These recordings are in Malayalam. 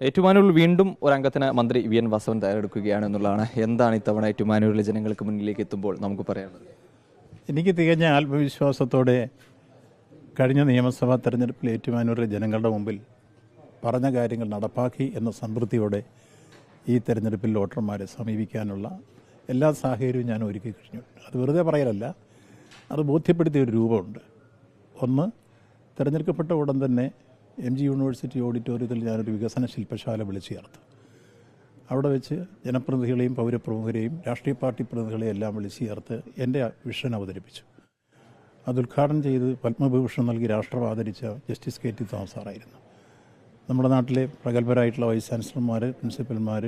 ഏറ്റുമാനൂരിൽ വീണ്ടും ഒരംഗത്തിന് മന്ത്രി വി എൻ വാസവൻ തയ്യാറെടുക്കുകയാണ് എന്നുള്ളതാണ്. എന്താണ് ഇത്തവണ ഏറ്റുമാനൂരിലെ ജനങ്ങൾക്ക് മുന്നിലേക്ക് എത്തുമ്പോൾ നമുക്ക് പറയാനുള്ളത്? എനിക്ക് തികഞ്ഞ ആത്മവിശ്വാസത്തോടെ കഴിഞ്ഞ നിയമസഭാ തെരഞ്ഞെടുപ്പിൽ ഏറ്റുമാനൂരിലെ ജനങ്ങളുടെ മുമ്പിൽ പറഞ്ഞ കാര്യങ്ങൾ നടപ്പാക്കി എന്ന സംതൃപ്തിയോടെ ഈ തെരഞ്ഞെടുപ്പിൽ വോട്ടർമാരെ സമീപിക്കാനുള്ള എല്ലാ സാഹചര്യവും ഞാൻ ഒരുക്കി കഴിഞ്ഞു. അത് വെറുതെ പറയലല്ല, അത് ബോധ്യപ്പെടുത്തിയ ഒരു രൂപമുണ്ട്. ഒന്ന്, തിരഞ്ഞെടുക്കപ്പെട്ട ഉടൻ തന്നെ MG യൂണിവേഴ്സിറ്റി ഓഡിറ്റോറിയത്തിൽ ഞാനൊരു വികസന ശില്പശാല വിളിച്ചു ചേർത്തു. അവിടെ വെച്ച് ജനപ്രതിനിധികളെയും പൗരപ്രമുഖരെയും രാഷ്ട്രീയ പാർട്ടി പ്രതിനിധികളെയും എല്ലാം വിളിച്ചു ചേർത്ത് എൻ്റെ വിഷൻ അവതരിപ്പിച്ചു. അത് ഉദ്ഘാടനം ചെയ്ത് പത്മഭൂഷൺ നൽകി രാഷ്ട്രം ആദരിച്ച ജസ്റ്റിസ് KT തോമസ് സാറായിരുന്നു. നമ്മുടെ നാട്ടിലെ പ്രഗത്ഭരായിട്ടുള്ള വൈസ് ചാൻസലർമാർ, പ്രിൻസിപ്പൽമാർ,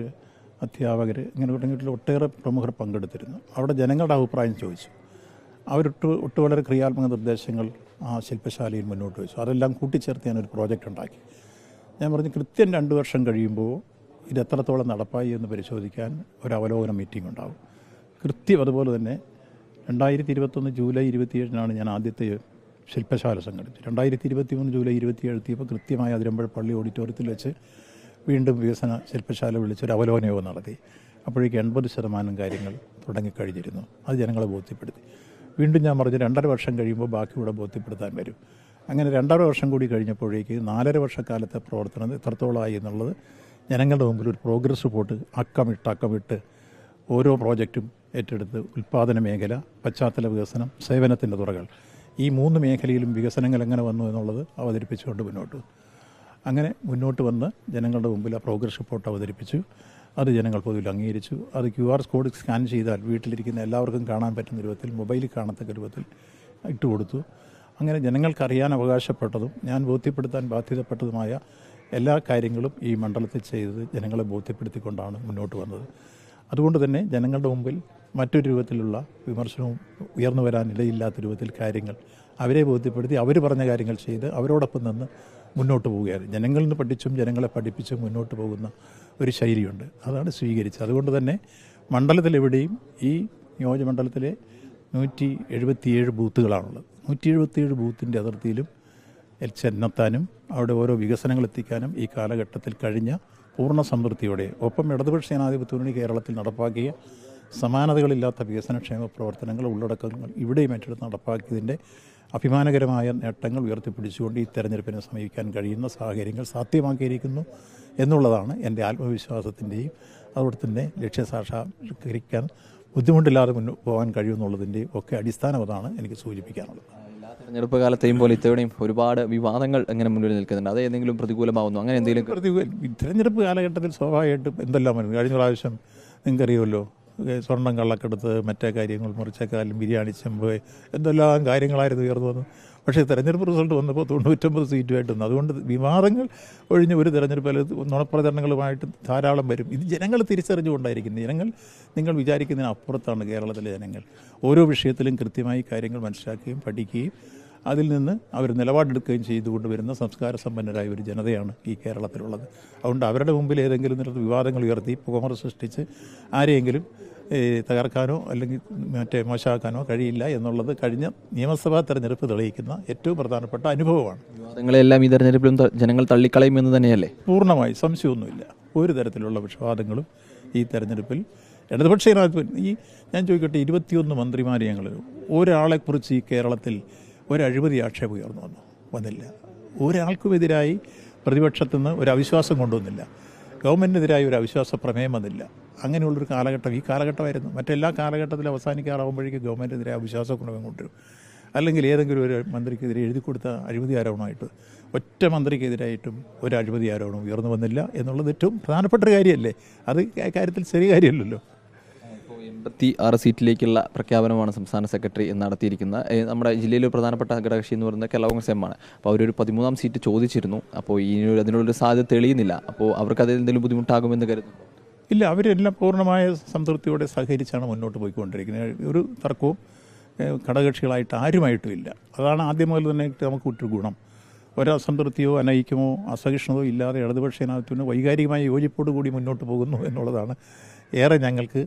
അധ്യാപകർ ഇങ്ങനെ തുടങ്ങിയിട്ടുള്ള ഒട്ടേറെ പ്രമുഖർ പങ്കെടുത്തിരുന്നു. അവിടെ ജനങ്ങളുടെ അഭിപ്രായം ചോദിച്ചു. ഒട്ടു വളരെ ക്രിയാത്മക നിർദ്ദേശങ്ങൾ ആ ശില്പശാലയിൽ മുന്നോട്ട് വെച്ചു. അതെല്ലാം കൂട്ടിച്ചേർത്ത് ഞാനൊരു പ്രോജക്റ്റ് ഉണ്ടാക്കി. ഞാൻ പറഞ്ഞു, കൃത്യം 2 വർഷം കഴിയുമ്പോൾ ഇത് എത്രത്തോളം നടപ്പായി എന്ന് പരിശോധിക്കാൻ ഒരു അവലോകന മീറ്റിംഗ് ഉണ്ടാവും. കൃത്യം അതുപോലെ തന്നെ 2021 ജൂലൈ 27 ഞാൻ ആദ്യത്തെ ശില്പശാല സംഘടിപ്പിച്ചു. 2023 ജൂലൈ 27 എത്തിയപ്പോൾ കൃത്യമായി അതിരമ്പഴ പള്ളി ഓഡിറ്റോറിയത്തിൽ വെച്ച് വീണ്ടും വികസന ശില്പശാല വിളിച്ചൊരു അവലോകന യോഗം നടത്തി. അപ്പോഴേക്ക് 80% കാര്യങ്ങൾ തുടങ്ങിക്കഴിഞ്ഞിരുന്നു. അത് ജനങ്ങളെ ബോധ്യപ്പെടുത്തി. വീണ്ടും ഞാൻ പറഞ്ഞു, 2.5 വർഷം കഴിയുമ്പോൾ ബാക്കി കൂടെ ബോധ്യപ്പെടുത്താൻ വരും. അങ്ങനെ 2.5 വർഷം കൂടി കഴിഞ്ഞപ്പോഴേക്ക് 4.5 വർഷക്കാലത്തെ പ്രവർത്തനം എത്രത്തോളമായി എന്നുള്ളത് ജനങ്ങളുടെ മുമ്പിൽ ഒരു പ്രോഗ്രസ് റിപ്പോർട്ട് അക്കമിട്ട് ഓരോ പ്രോജക്റ്റും ഏറ്റെടുത്ത് ഉൽപ്പാദന മേഖല, പശ്ചാത്തല വികസനം, സേവനത്തിൻ്റെ തുറകൾ, ഈ 3 മേഖലയിലും വികസനങ്ങൾ എങ്ങനെ വന്നു എന്നുള്ളത് അവതരിപ്പിച്ചുകൊണ്ട് അങ്ങനെ മുന്നോട്ട് വന്ന് ജനങ്ങളുടെ മുമ്പിൽ ആ പ്രോഗ്രസ് റിപ്പോർട്ട് അവതരിപ്പിച്ചു. അത് ജനങ്ങൾ പൊതുവിൽ അംഗീകരിച്ചു. അത് QR കോഡ് സ്കാൻ ചെയ്താൽ വീട്ടിലിരിക്കുന്ന എല്ലാവർക്കും കാണാൻ പറ്റുന്ന രൂപത്തിൽ, മൊബൈലിൽ കാണത്തക്ക രൂപത്തിൽ ഇട്ടുകൊടുത്തു. അങ്ങനെ ജനങ്ങൾക്കറിയാൻ അവകാശപ്പെട്ടതും ഞാൻ ബോധ്യപ്പെടുത്താൻ ബാധ്യതപ്പെട്ടതുമായ എല്ലാ കാര്യങ്ങളും ഈ മണ്ഡലത്തിൽ ചെയ്തത് ജനങ്ങളെ ബോധ്യപ്പെടുത്തിക്കൊണ്ടാണ് മുന്നോട്ട് വന്നത്. അതുകൊണ്ട് തന്നെ ജനങ്ങളുടെ മുമ്പിൽ മറ്റൊരു രൂപത്തിലുള്ള വിമർശനവും ഉയർന്നു വരാനിടയില്ലാത്ത രൂപത്തിൽ കാര്യങ്ങൾ അവരെ ബോധ്യപ്പെടുത്തി, അവർ പറഞ്ഞ കാര്യങ്ങൾ ചെയ്ത് അവരോടൊപ്പം നിന്ന് മുന്നോട്ട് പോവുകയാണ്. ജനങ്ങളിൽ നിന്ന് പഠിച്ചും ജനങ്ങളെ പഠിപ്പിച്ചും മുന്നോട്ട് പോകുന്ന ഒരു ശൈലിയുണ്ട്, അതാണ് സ്വീകരിച്ചത്. അതുകൊണ്ട് തന്നെ മണ്ഡലത്തിലെവിടെയും ഈ നിയോജകമണ്ഡലത്തിലെ 177 ബൂത്തുകളാണുള്ളത്. 177 ബൂത്തിൻ്റെ അതിർത്തിയിലും ചെന്നെത്താനും അവിടെ ഓരോ വികസനങ്ങൾ എത്തിക്കാനും ഈ കാലഘട്ടത്തിൽ കഴിഞ്ഞ പൂർണ്ണ സംതൃപ്തിയോടെ, ഒപ്പം ഇടതുപക്ഷ ജനാധിപത്യ മുന്നണി കേരളത്തിൽ നടപ്പാക്കിയ സമാനതകളില്ലാത്ത വികസനക്ഷേമ പ്രവർത്തനങ്ങൾ, ഉള്ളടക്കങ്ങൾ ഇവിടെയും ഏറ്റെടുത്ത് നടപ്പാക്കിയതിൻ്റെ അഭിമാനകരമായ നേട്ടങ്ങൾ ഉയർത്തിപ്പിടിച്ചുകൊണ്ട് ഈ തെരഞ്ഞെടുപ്പിനെ സമീപിക്കാൻ കഴിയുന്ന സാഹചര്യങ്ങൾ സാധ്യമാക്കിയിരിക്കുന്നു എന്നുള്ളതാണ് എൻ്റെ ആത്മവിശ്വാസത്തിൻ്റെയും അതുപോലെ തന്നെ ലക്ഷ്യസാക്ഷാത്കരിക്കാൻ ബുദ്ധിമുട്ടില്ലാതെ പോകാൻ കഴിയുമെന്നുള്ളതിൻ്റെയും ഒക്കെ അടിസ്ഥാനം അതാണ് എനിക്ക് സൂചിപ്പിക്കാനുള്ളത്. തെരഞ്ഞെടുപ്പ് കാലത്തെയും പോലെ ഇത്തവണയും ഒരുപാട് വിവാദങ്ങൾ എങ്ങനെ മുന്നിൽ നിൽക്കുന്നുണ്ട്. അത് ഏതെങ്കിലും പ്രതികൂലമാവുന്നു? അങ്ങനെ എന്തെങ്കിലും തെരഞ്ഞെടുപ്പ് കാലഘട്ടത്തിൽ സ്വാഭാവികമായിട്ടും എന്തെല്ലാം വരുന്നു. കഴിഞ്ഞ പ്രാവശ്യം നിങ്ങൾക്കറിയുമല്ലോ, സ്വർണ്ണം കള്ളക്കെടുത്ത്, മറ്റേ കാര്യങ്ങൾ, മുറിച്ചക്കാലും, ബിരിയാണി ചെമ്പ്, എന്തെല്ലാം കാര്യങ്ങളായിരുന്നു ഉയർന്നു വന്നു. പക്ഷേ തെരഞ്ഞെടുപ്പ് റിസൾട്ട് വന്നപ്പോൾ 99 സീറ്റുമായിട്ട് വന്നു. അതുകൊണ്ട് വിവാദങ്ങൾ ഒഴിഞ്ഞ് ഒരു തെരഞ്ഞെടുപ്പിൽ നുണപ്രചരണങ്ങളുമായിട്ട് ധാരാളം വരും. ഇത് ജനങ്ങൾ തിരിച്ചറിഞ്ഞുകൊണ്ടായിരിക്കുന്നു. നിങ്ങൾ വിചാരിക്കുന്നതിന് അപ്പുറത്താണ് കേരളത്തിലെ ജനങ്ങൾ. ഓരോ വിഷയത്തിലും കൃത്യമായി കാര്യങ്ങൾ മനസ്സിലാക്കുകയും പഠിക്കുകയും അതിൽ നിന്ന് അവർ നിലപാടെടുക്കുകയും ചെയ്തുകൊണ്ട് വരുന്ന സംസ്കാര സമ്പന്നരായ ഒരു ജനതയാണ് ഈ കേരളത്തിലുള്ളത്. അതുകൊണ്ട് അവരുടെ മുമ്പിൽ ഏതെങ്കിലും തരത്തിൽ വിവാദങ്ങൾ ഉയർത്തി പുകമറ സൃഷ്ടിച്ച് ആരെയെങ്കിലും തകർക്കാനോ അല്ലെങ്കിൽ മോശമാക്കാനോ കഴിയില്ല എന്നുള്ളത് കഴിഞ്ഞ നിയമസഭാ തെരഞ്ഞെടുപ്പ് തെളിയിക്കുന്ന ഏറ്റവും പ്രധാനപ്പെട്ട അനുഭവമാണ്. വിവാദങ്ങളെല്ലാം ഈ തെരഞ്ഞെടുപ്പിലും ജനങ്ങൾ തള്ളിക്കളയുമെന്ന് തന്നെയല്ലേ? പൂർണ്ണമായി സംശയമൊന്നുമില്ല. ഒരു തരത്തിലുള്ള വിവാദങ്ങളും ഈ തെരഞ്ഞെടുപ്പിൽ ഇടതുപക്ഷ ഞാൻ ചോദിക്കട്ടെ, 21 മന്ത്രിമാരെ ഞങ്ങൾ, ഒരാളെക്കുറിച്ച് ഈ കേരളത്തിൽ ഒരു അഴിമതി ആക്ഷേപം ഉയർന്നു വന്നില്ല. ഒരാൾക്കുമെതിരായി പ്രതിപക്ഷത്തുനിന്ന് ഒരു അവിശ്വാസം കൊണ്ടുവന്നില്ല. ഗവൺമെൻറ്റിനെതിരായി ഒരു അവിശ്വാസ പ്രമേയം വന്നില്ല. അങ്ങനെയുള്ളൊരു കാലഘട്ടം ഈ കാലഘട്ടമായിരുന്നു. മറ്റെല്ലാ കാലഘട്ടത്തിലും അവസാനിക്കാറാകുമ്പോഴേക്കും ഗവൺമെൻറ്റിനെതിരായ അവിശ്വാസം കൊണ്ടുവരും. അല്ലെങ്കിൽ ഏതെങ്കിലും ഒരു മന്ത്രിക്കെതിരെ എഴുതി കൊടുത്ത അഴിമതി ആരോപണമായിട്ട് ഒറ്റ മന്ത്രിക്കെതിരായിട്ടും ഒരു അഴിമതി ആരോപണം ഉയർന്നു വന്നില്ല എന്നുള്ളത് ഏറ്റവും പ്രധാനപ്പെട്ട ഒരു കാര്യമല്ലേ? അത് കാര്യത്തിൽ ചെറിയ കാര്യമല്ലല്ലോ. 86 സീറ്റിലേക്കുള്ള പ്രഖ്യാപനമാണ് സംസ്ഥാന സെക്രട്ടറി നടത്തിയിരിക്കുന്നത്. നമ്മുടെ ജില്ലയിലെ പ്രധാനപ്പെട്ട ഘടകകക്ഷി എന്ന് പറയുന്നത് കേരള കോൺഗ്രസ് എം ആണ്. അപ്പോൾ അവരൊരു 13ാം സീറ്റ് ചോദിച്ചിരുന്നു. അപ്പോൾ അതിനുള്ളൊരു സാധ്യത തെളിയുന്നില്ല. അപ്പോൾ അവർക്ക് അതിൽ എന്തെങ്കിലും ബുദ്ധിമുട്ടാകുമെന്ന് കരുതുന്നു? ഇല്ല, അവരെല്ലാം പൂർണ്ണമായ സംതൃപ്തിയോടെ സഹകരിച്ചാണ് മുന്നോട്ട് പോയിക്കൊണ്ടിരിക്കുന്നത്. ഒരു തർക്കവും ഘടകകക്ഷികളായിട്ട് ആരുമായിട്ടും ഇല്ല. അതാണ് ആദ്യം മുതൽ തന്നെ നമുക്ക് വിട്ടൊരു ഗുണം. ഒരസംതൃപ്തിയോ അനൈക്യമോ അസഹിഷ്ണുതയോ ഇല്ലാതെ ഇടതുപക്ഷ ജനാധിപത്യത്തിന് വൈകാരികമായ യോജിപ്പോടു കൂടി മുന്നോട്ട് പോകുന്നു എന്നുള്ളതാണ് ഏറെ ഞങ്ങൾക്ക്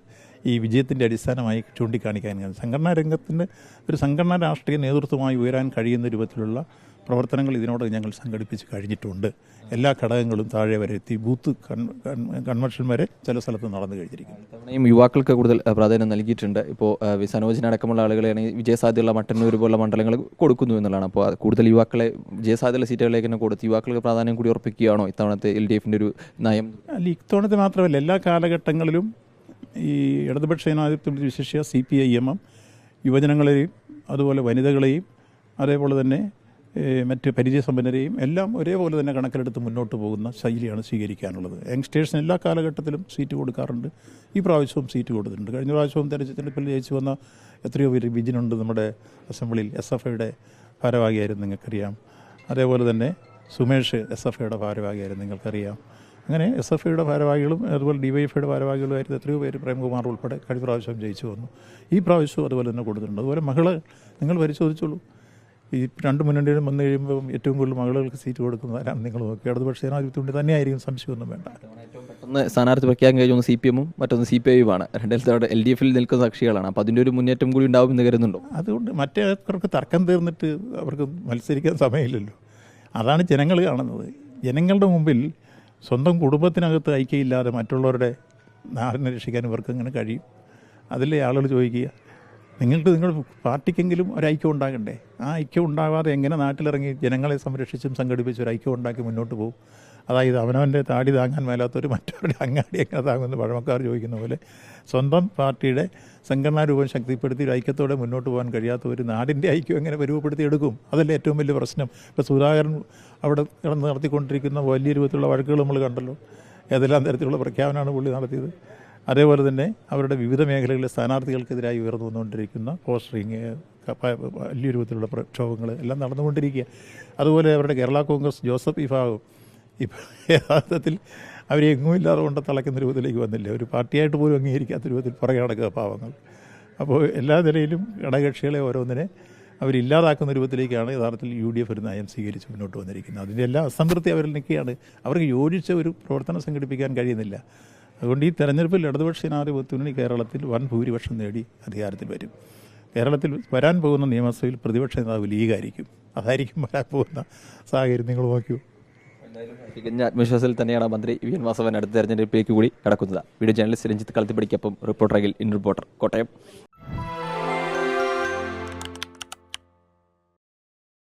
ഈ വിജയത്തിൻ്റെ അടിസ്ഥാനമായി ചൂണ്ടിക്കാണിക്കാൻ കഴിയും. സംഘടനാ രംഗത്തിൻ്റെ ഒരു സംഘടനാ രാഷ്ട്രീയ നേതൃത്വമായി ഉയരാൻ കഴിയുന്ന രൂപത്തിലുള്ള പ്രവർത്തനങ്ങൾ ഇതിനോട് ഞങ്ങൾ സംഘടിപ്പിച്ച് കഴിഞ്ഞിട്ടുണ്ട്. എല്ലാ ഘടകങ്ങളും താഴെ വരെ എത്തി, ബൂത്ത് കൺവെൻഷൻ വരെ ചില സ്ഥലത്ത് നടന്നു കഴിഞ്ഞിരിക്കുന്നു. തവണയും യുവാക്കൾക്ക് കൂടുതൽ പ്രാധാന്യം നൽകിയിട്ടുണ്ട്. ഇപ്പോൾ സനോജിനടക്കമുള്ള ആളുകളെയാണെങ്കിൽ വിജയസാധ്യതയുള്ള മട്ടന്നൂർ പോലുള്ള മണ്ഡലങ്ങൾ കൊടുക്കുന്നു എന്നുള്ളതാണ്. അപ്പോൾ കൂടുതൽ യുവാക്കളെ വിജയസാധ്യതയുള്ള സീറ്റുകളിലേക്ക് തന്നെ കൊടുത്ത് യുവാക്കൾക്ക് പ്രാധാന്യം കൂടി ഉറപ്പിക്കുകയാണോ ഇത്തവണത്തെ LDFൻ്റെ ഒരു നയം? അല്ല, ഇത്തവണത്തെ മാത്രമല്ല, എല്ലാ കാലഘട്ടങ്ങളിലും ഈ ഇടതുപക്ഷ ജനാധിപത്യ വിശിഷ്യ CPIM യുവജനങ്ങളെയും അതുപോലെ വനിതകളെയും അതേപോലെ തന്നെ മറ്റ് പരിചയസമ്പന്നരെയും എല്ലാം ഒരേപോലെ തന്നെ കണക്കിലെടുത്ത് മുന്നോട്ട് പോകുന്ന ശൈലിയാണ് സ്വീകരിക്കാനുള്ളത്. യങ്സ്റ്റേഴ്സിന് എല്ലാ കാലഘട്ടത്തിലും സീറ്റ് കൊടുക്കാറുണ്ട്. ഈ പ്രാവശ്യവും സീറ്റ് കൊടുത്തിട്ടുണ്ട്. കഴിഞ്ഞ പ്രാവശ്യവും തെരഞ്ഞെടുപ്പിൽ ജയിച്ചു വന്ന എത്രയോ പേര് വിജിനുണ്ട് നമ്മുടെ അസംബ്ലിയിൽ. SFIയുടെ ഭാരവാഹിയായിരുന്നു, നിങ്ങൾക്കറിയാം. അതേപോലെ തന്നെ സുമേഷ് SFIയുടെ ഭാരവാഹിയായിരുന്നു, നിങ്ങൾക്കറിയാം. അങ്ങനെ SFIയുടെ ഭാരവാഹികളും അതുപോലെ DYFIയുടെ ഭാരവാഹികളുമായിരുന്നു എത്രയോ പേര്, പ്രേംകുമാർ ഉൾപ്പെടെ കഴിഞ്ഞ പ്രാവശ്യം ജയിച്ചു വന്നു. ഈ പ്രാവശ്യവും അതുപോലെ തന്നെ കൊടുത്തിട്ടുണ്ട്. അതുപോലെ മകള് നിങ്ങൾ പരിശോധിച്ചോളൂ. ഈ രണ്ട് മുന്നണികളും വന്നു കഴിയുമ്പോൾ ഏറ്റവും കൂടുതൽ മകളുകൾക്ക് സീറ്റ് കൊടുക്കുന്നവരാണ് നിങ്ങൾ നോക്കി. ഇടതുപക്ഷ ജനാധിപത്യമുണ്ട് തന്നെയായിരിക്കും, സംശയമൊന്നും വേണ്ട. ഏറ്റവും പെട്ടെന്ന് സ്ഥാനാർത്ഥി പ്രഖ്യാപനം കഴിഞ്ഞ CPM മറ്റൊന്ന് CPI ആണ്. രണ്ടിടത്തോടെ LDFൽ നിൽക്കുന്ന കക്ഷികളാണ്. അപ്പോൾ അതിൻ്റെ ഒരു മുന്നേറ്റം കൂടി ഉണ്ടാവും എന്ന് കരുതുന്നുണ്ടോ? അതുകൊണ്ട് മറ്റേവർക്ക് തർക്കം തീർന്നിട്ട് അവർക്ക് മത്സരിക്കാൻ സമയമില്ലല്ലോ. അതാണ് ജനങ്ങൾ കാണുന്നത്. ജനങ്ങളുടെ മുമ്പിൽ സ്വന്തം കുടുംബത്തിനകത്ത് ഐക്യമില്ലാതെ മറ്റുള്ളവരുടെ നാടിനെ രക്ഷിക്കാൻ ഇവർക്ക് എങ്ങനെ കഴിയും? അതിലെ ആളുകൾ ചോദിക്കുക, നിങ്ങളുടെ പാർട്ടിക്കെങ്കിലും ഒരു ഐക്യം ഉണ്ടാകണ്ടേ? ആ ഐക്യം ഉണ്ടാകാതെ എങ്ങനെ നാട്ടിലിറങ്ങി ജനങ്ങളെ സംരക്ഷിച്ചും സംഘടിപ്പിച്ച് ഒരു ഐക്യം ഉണ്ടാക്കി മുന്നോട്ട് പോകും? അതായത് അവനവൻ്റെ താടി താങ്ങാൻ മേലാത്തൊരു മറ്റവരുടെ അങ്ങാടി എങ്ങനെ താങ്ങുമെന്ന് പഴമക്കാർ ചോദിക്കുന്ന പോലെ സ്വന്തം പാർട്ടിയുടെ സംഘടനാ രൂപം ശക്തിപ്പെടുത്തി ഒരു ഐക്യത്തോടെ മുന്നോട്ട് പോകാൻ കഴിയാത്ത ഒരു നാടിൻ്റെ ഐക്യം എങ്ങനെ രൂപപ്പെടുത്തി എടുക്കും? അതല്ലേ ഏറ്റവും വലിയ പ്രശ്നം. ഇപ്പോൾ സുധാകരൻ അവിടെ കിടന്ന് നടത്തിക്കൊണ്ടിരിക്കുന്ന വലിയ രൂപത്തിലുള്ള വഴക്കുകൾ നമ്മൾ കണ്ടല്ലോ. ഏതെല്ലാം തരത്തിലുള്ള പ്രഖ്യാപനമാണ് പുള്ളി നടത്തിയത്. അതേപോലെ തന്നെ അവരുടെ വിവിധ മേഖലകളിലെ സ്ഥാനാർത്ഥികൾക്കെതിരായി ഉയർന്നു വന്നുകൊണ്ടിരിക്കുന്ന പോസ്റ്ററിങ്, വലിയ രൂപത്തിലുള്ള പ്രക്ഷോഭങ്ങൾ എല്ലാം നടന്നുകൊണ്ടിരിക്കുക. അതുപോലെ അവരുടെ കേരള കോൺഗ്രസ് ജോസഫ് വിഭാഗം ഇപ്പോൾ യഥാർത്ഥത്തിൽ അവരെ എങ്ങുമില്ലാതെ കൊണ്ട് തളയ്ക്കുന്ന രൂപത്തിലേക്ക് വന്നില്ല. ഒരു പാർട്ടിയായിട്ട് പോലും അംഗീകരിക്കാത്ത രൂപത്തിൽ പുറകെ നടക്കുക പാവങ്ങൾ. അപ്പോൾ എല്ലാ നിലയിലും ഘടകകക്ഷികളെ ഓരോന്നിനെ അവരില്ലാതാക്കുന്ന രൂപത്തിലേക്കാണ് യഥാർത്ഥത്തിൽ UDF ഒരു നയം സ്വീകരിച്ച് മുന്നോട്ട് വന്നിരിക്കുന്നത്. അതിൻ്റെ എല്ലാ അസംതൃപ്തി അവരിൽ നിൽക്കുകയാണ്. അവർക്ക് യോജിച്ച ഒരു പ്രവർത്തനം സംഘടിപ്പിക്കാൻ കഴിയുന്നില്ല. അതുകൊണ്ട് ഈ തെരഞ്ഞെടുപ്പിൽ ഇടതുപക്ഷ ജനാധിപത്യ മുന്നണി കേരളത്തിൽ വൻ ഭൂരിപക്ഷം നേടി അധികാരത്തിൽ വരും. കേരളത്തിൽ വരാൻ പോകുന്ന നിയമസഭയിൽ പ്രതിപക്ഷ നേതാവ് ലീഗായിരിക്കും. അതായിരിക്കും വരാൻ പോകുന്ന സാഹചര്യം. നിങ്ങൾ നോക്കൂ. തികഞ്ഞ ആത്മവിശ്വാസത്തിൽ തന്നെയാണ് മന്ത്രി VN വാസവൻ അടുത്ത തെരഞ്ഞെടുപ്പിലേക്ക് കൂടി കടക്കുന്നത്. വീഡിയോ ജേർണലിസ്റ്റ് രഞ്ജിത്ത് കളത്തിപ്പടിക്കൊപ്പം reporter Akhil, in reporter, Kottayam.